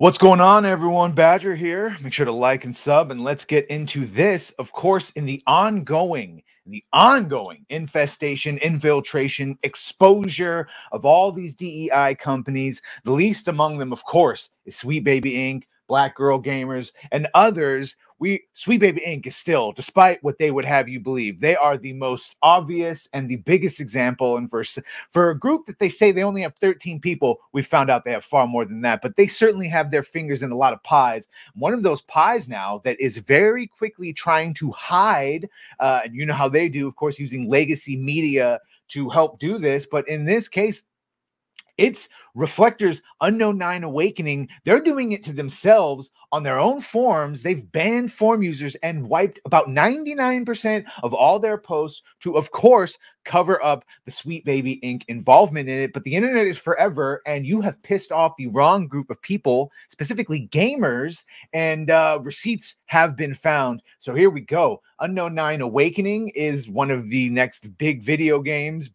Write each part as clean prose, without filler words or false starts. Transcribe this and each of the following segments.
What's going on, everyone? Badger here. Make sure to like and sub, and let's get into this. Of course, in the ongoing infestation, infiltration, exposure of all these DEI companies. The least among them, of course, is Sweet Baby Inc., Black Girl Gamers, and others. Sweet Baby Inc. is still, despite what they would have you believe, they are the most obvious and the biggest example. And for a group that they say they only have 13 people, we found out they have far more than that. But they certainly have their fingers in a lot of pies. One of those pies now that is very quickly trying to hide, and you know how they do, of course, using legacy media to help do this. But in this case, it's Reflector's Unknown 9 Awakening. They're doing it to themselves on their own forums. They've banned forum users and wiped about 99% of all their posts to, of course, cover up the Sweet Baby Inc. involvement in it. But the internet is forever, and you have pissed off the wrong group of people, specifically gamers, and receipts have been found. So here we go. Unknown 9 Awakening is one of the next big video games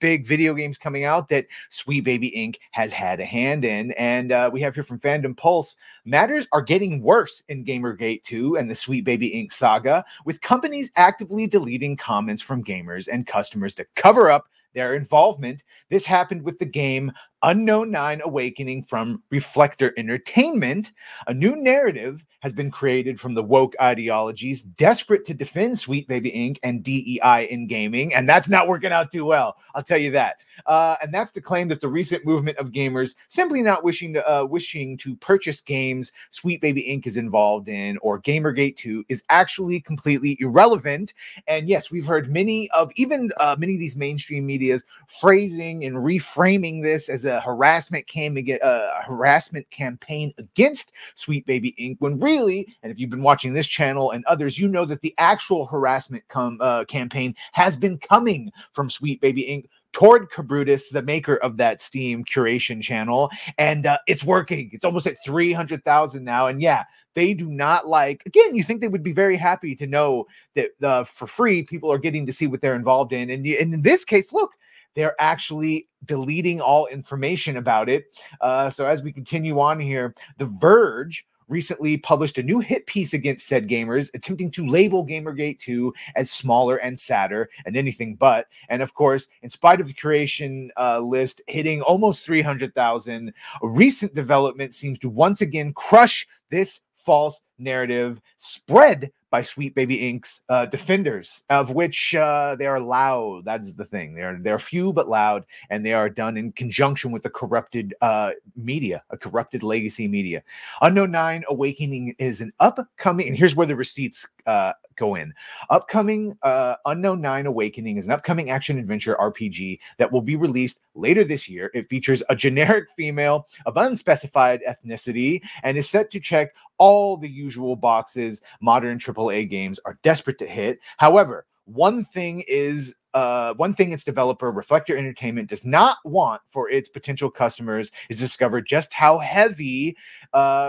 coming out that Sweet Baby Inc. has had a hand in. And we have here from Fandom Pulse, matters are getting worse in Gamergate 2 and the Sweet Baby Inc. saga, with companies actively deleting comments from gamers and customers to cover up their involvement. This happened with the game Unknown 9 Awakening from Reflector Entertainment. A new narrative has been created from the woke ideologies desperate to defend Sweet Baby Inc. and DEI in gaming, and that's not working out too well, I'll tell you that. And that's to claim that the recent movement of gamers simply not wishing to purchase games Sweet Baby Inc. is involved in, or Gamergate 2, is actually completely irrelevant. And yes, we've heard many of these mainstream medias phrasing and reframing this as a harassment campaign against Sweet Baby Inc. when really, and if you've been watching this channel and others, you know that the actual harassment campaign has been coming from Sweet Baby Inc. toward Coverup, the maker of that Steam curation channel, and it's working. It's almost at 300,000 now, and yeah, they do not like. Again, you think they would be very happy to know that for free people are getting to see what they're involved in, and in this case, look, they're actually deleting all information about it. So as we continue on here, The Verge recently published a new hit piece against said gamers, attempting to label Gamergate 2 as smaller and sadder and anything but. And of course, in spite of the creation list hitting almost 300,000, a recent development seems to once again crush this false narrative spread by Sweet Baby Inc.'s defenders, of which they are loud. That is the thing. They're few but loud, and they are done in conjunction with the corrupted media, a corrupted legacy media. Unknown 9 Awakening is an upcoming, and here's where the receipts go in. Unknown 9 Awakening is an upcoming action-adventure RPG that will be released later this year. It features a generic female of unspecified ethnicity and is set to check all the usual boxes modern AAA games are desperate to hit. However, one thing its developer, Reflector Entertainment, does not want for its potential customers is to discover just how heavy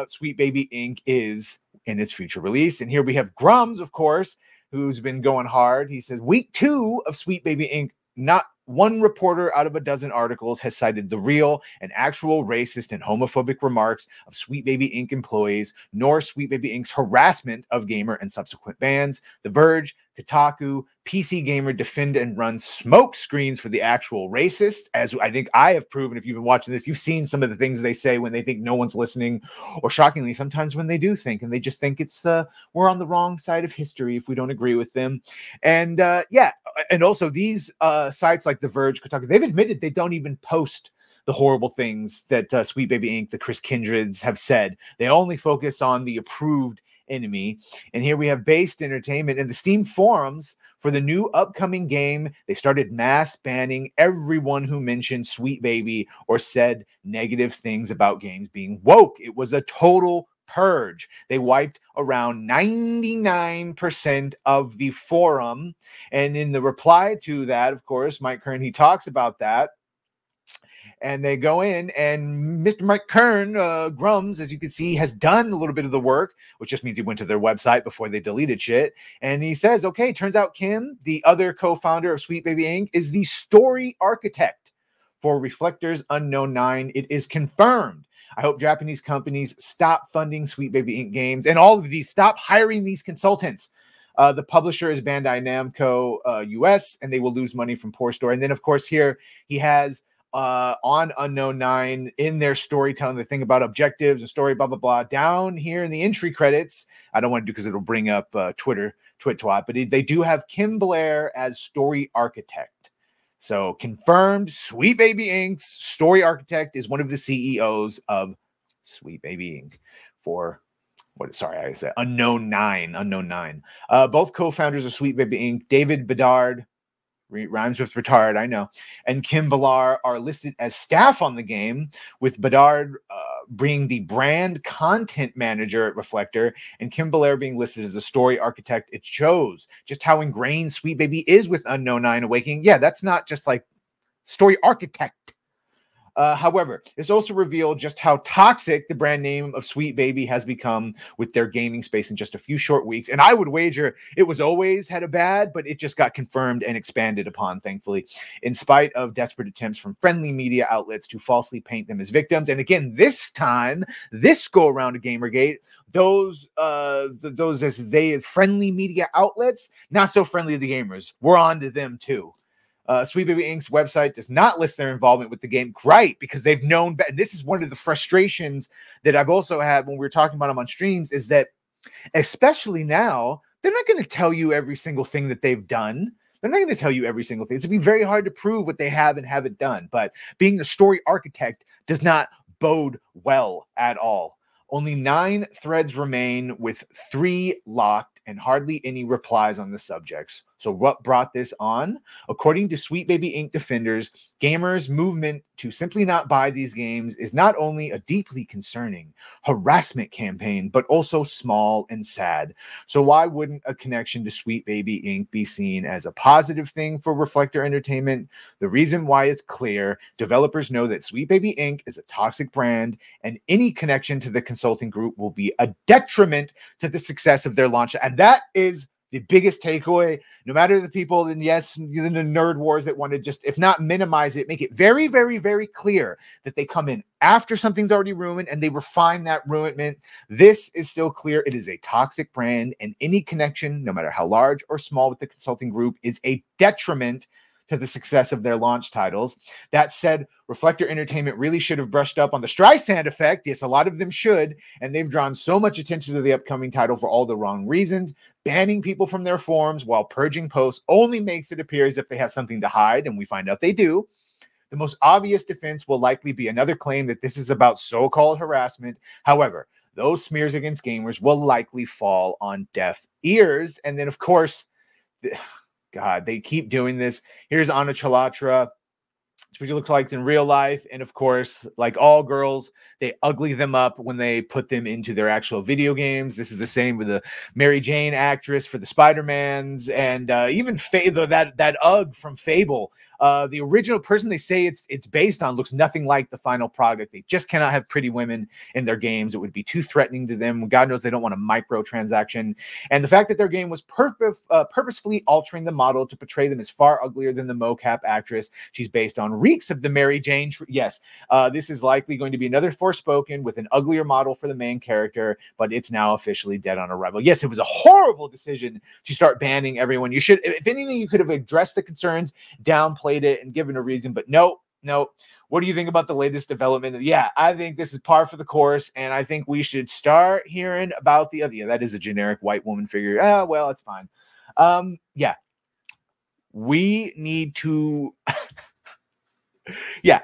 Sweet Baby Inc. is in its future release. And here we have Grums, of course, who's been going hard. He says, week 2 of Sweet Baby Inc., not one reporter out of a dozen articles has cited the real and actual racist and homophobic remarks of Sweet Baby Inc. employees, nor Sweet Baby Inc.'s harassment of gamer and subsequent bans. The Verge, Kotaku, PC Gamer defend and run smoke screens for the actual racists. As I think I have proven, if you've been watching this, you've seen some of the things they say when they think no one's listening, or shockingly, sometimes when they do think, and they just think it's we're on the wrong side of history if we don't agree with them. And yeah, and also these sites like The Verge, Kotaku, they've admitted they don't even post the horrible things that Sweet Baby Inc., the Chris Kindreds have said. They only focus on the approved enemy. And here we have Based Entertainment and the Steam forums for the new upcoming game. They started mass banning everyone who mentioned Sweet Baby or said negative things about games being woke. It was a total purge. They wiped around 99% of the forum. And in the reply to that, of course, Mike Kern, he talks about that. And they go in, and Mr. Mike Kern, Grums, as you can see, has done a little bit of the work, which just means he went to their website before they deleted shit. And he says, okay, turns out Kim, the other co-founder of Sweet Baby Inc., is the story architect for Reflector's Unknown 9. It is confirmed I hope Japanese companies stop funding Sweet Baby Inc. games, and all of these stop hiring these consultants. The publisher is Bandai Namco US, and they will lose money from Poor Store. And then, of course, here he has on Unknown 9 in their storytelling, the thing about objectives and story, blah, blah, blah. Down here in the entry credits, I don't want to do because it'll bring up Twit twat, but they do have Kim Blair as story architect. So confirmed, Sweet Baby Inc.'s story architect is one of the CEOs of Sweet Baby Inc. for I said Unknown 9. Both co-founders of Sweet Baby Inc., David Bedard, rhymes with retard, I know, and Kim Villar are listed as staff on the game, with Bedard being the brand content manager at Reflector, and Kim Villar being listed as a story architect. It shows just how ingrained Sweet Baby is with Unknown 9 Awakening. Yeah, that's not just like story architect. However, this also revealed just how toxic the brand name of Sweet Baby has become with their gaming space in just a few short weeks. And I would wager it was always had a bad, but it just got confirmed and expanded upon, thankfully, in spite of desperate attempts from friendly media outlets to falsely paint them as victims. And again, this time, this go around to Gamergate, those as they friendly media outlets, not so friendly to the gamers. We're on to them too. Sweet Baby Inc.'s website does not list their involvement with the game. Great, because they've known. And this is one of the frustrations that I've also had when we were talking about them on streams, is that especially now, they're not going to tell you every single thing that they've done. They're not going to tell you every single thing. It's going to be very hard to prove what they have and haven't done. But being the story architect does not bode well at all. Only 9 threads remain, with 3 locked and hardly any replies on the subjects. So what brought this on? According to Sweet Baby Inc. defenders, gamers' movement to simply not buy these games is not only a deeply concerning harassment campaign, but also small and sad. So why wouldn't a connection to Sweet Baby Inc. be seen as a positive thing for Reflector Entertainment? The reason why is clear. Developers know that Sweet Baby Inc. is a toxic brand, and any connection to the consulting group will be a detriment to the success of their launch. And that is the biggest takeaway. No matter the people, and yes, the nerd wars that want to just, if not minimize it, make it very, very, very clear that they come in after something's already ruined and they refine that ruinment. This is still clear. It is a toxic brand, and any connection, no matter how large or small, with the consulting group is a detriment to the success of their launch titles. That said, Reflector Entertainment really should have brushed up on the Streisand effect. Yes, a lot of them should, and they've drawn so much attention to the upcoming title for all the wrong reasons. Banning people from their forums while purging posts only makes it appear as if they have something to hide, and we find out they do. The most obvious defense will likely be another claim that this is about so-called harassment. However, those smears against gamers will likely fall on deaf ears. And then, of course, God, they keep doing this. Here's Anna Chalatra. It's what she looks like in real life. And of course, like all girls, they ugly them up when they put them into their actual video games. This is the same with the Mary Jane actress for the Spider-Mans, and even that Ugg from Fable. The original person they say it's based on looks nothing like the final product. They just cannot have pretty women in their games. It would be too threatening to them. God knows they don't want a microtransaction. And the fact that their game was purposefully altering the model to portray them as far uglier than the mocap actress she's based on reeks of the Mary Jane. Yes, this is likely going to be another Forspoken with an uglier model for the main character, but it's now officially dead on arrival. Yes, it was a horrible decision to start banning everyone. You should, if anything, you could have addressed the concerns, downplayed it, and given a reason, but no. What do you think about the latest development? Yeah, I think this is par for the course, and I think we should start hearing about the other. Yeah, that is a generic white woman figure. Well, it's fine. Yeah, we need to. Yeah,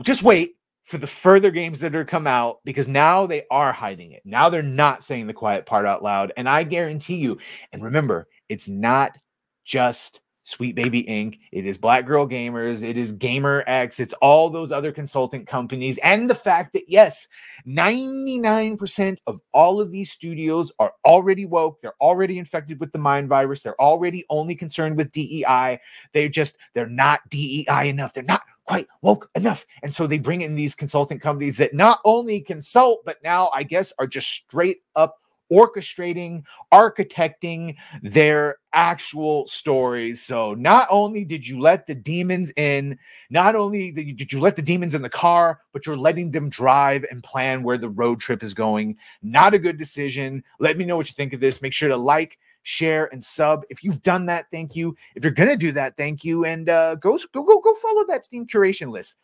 just wait for the further games that are come out, because now they are hiding it. Now they're not saying the quiet part out loud, and I guarantee you. And remember, it's not just Sweet Baby Inc. It is Black Girl Gamers. It is Gamer X. It's all those other consultant companies. And the fact that, yes, 99% of all of these studios are already woke. They're already infected with the mind virus. They're already only concerned with DEI. They're not DEI enough. They're not quite woke enough. And so they bring in these consultant companies that not only consult, but now I guess are just straight up orchestrating, architecting their actual stories. So not only did you let the demons in, not only did you let the demons in the car, but you're letting them drive and plan where the road trip is going. Not a good decision. Let me know what you think of this. Make sure to like, share, and sub. If you've done that, thank you. If you're gonna do that, thank you. And go follow that Steam curation list.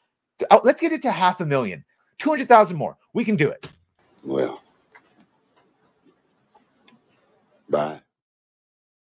Let's get it to 500,000, 200,000 more. We can do it. Well, bye.